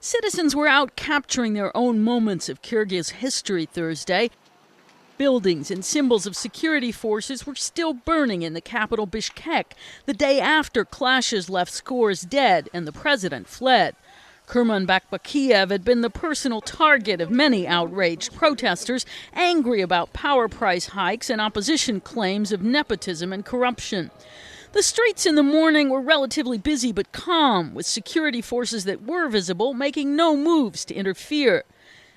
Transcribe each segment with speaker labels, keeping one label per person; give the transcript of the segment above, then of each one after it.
Speaker 1: Citizens were out capturing their own moments of Kyrgyz history Thursday. Buildings and symbols of security forces were still burning in the capital Bishkek the day after clashes left scores dead and the president fled. Kurmanbek had been the personal target of many outraged protesters, angry about power price hikes and opposition claims of nepotism and corruption. The streets in the morning were relatively busy but calm, with security forces that were visible making no moves to interfere.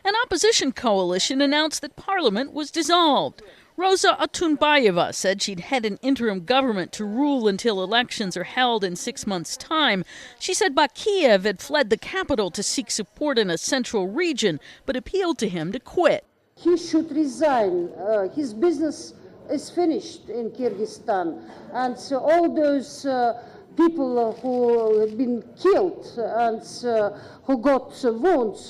Speaker 1: An opposition coalition announced that parliament was dissolved. Rosa Otunbayeva said she'd head an interim government to rule until elections are held in 6 months' time. She said Bakiyev had fled the capital to seek support in a central region, but appealed to him to quit.
Speaker 2: He should resign. His business is finished in Kyrgyzstan, and so all those people who have been killed and who got wounds,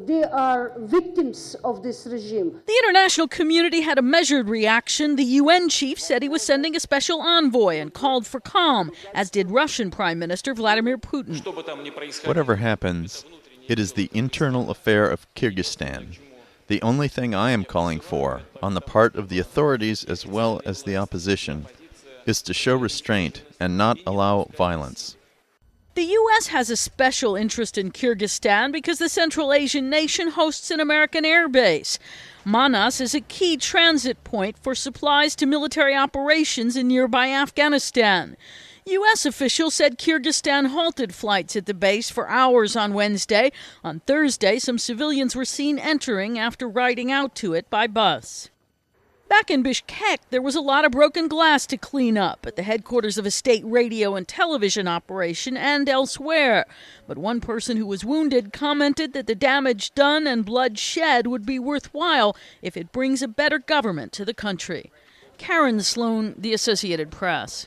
Speaker 2: they are victims of this regime.
Speaker 1: The international community had a measured reaction. The UN chief said he was sending a special envoy and called for calm, as did Russian Prime Minister Vladimir Putin.
Speaker 3: Whatever happens, it is the internal affair of Kyrgyzstan. The only thing I am calling for, on the part of the authorities as well as the opposition, is to show restraint and not allow violence.
Speaker 1: The U.S. has a special interest in Kyrgyzstan because the Central Asian nation hosts an American air base. Manas is a key transit point for supplies to military operations in nearby Afghanistan. U.S. officials said Kyrgyzstan halted flights at the base for hours on Wednesday. On Thursday, some civilians were seen entering after riding out to it by bus. Back in Bishkek, there was a lot of broken glass to clean up at the headquarters of a state radio and television operation and elsewhere. But one person who was wounded commented that the damage done and blood shed would be worthwhile if it brings a better government to the country. Karen Sloan, The Associated Press.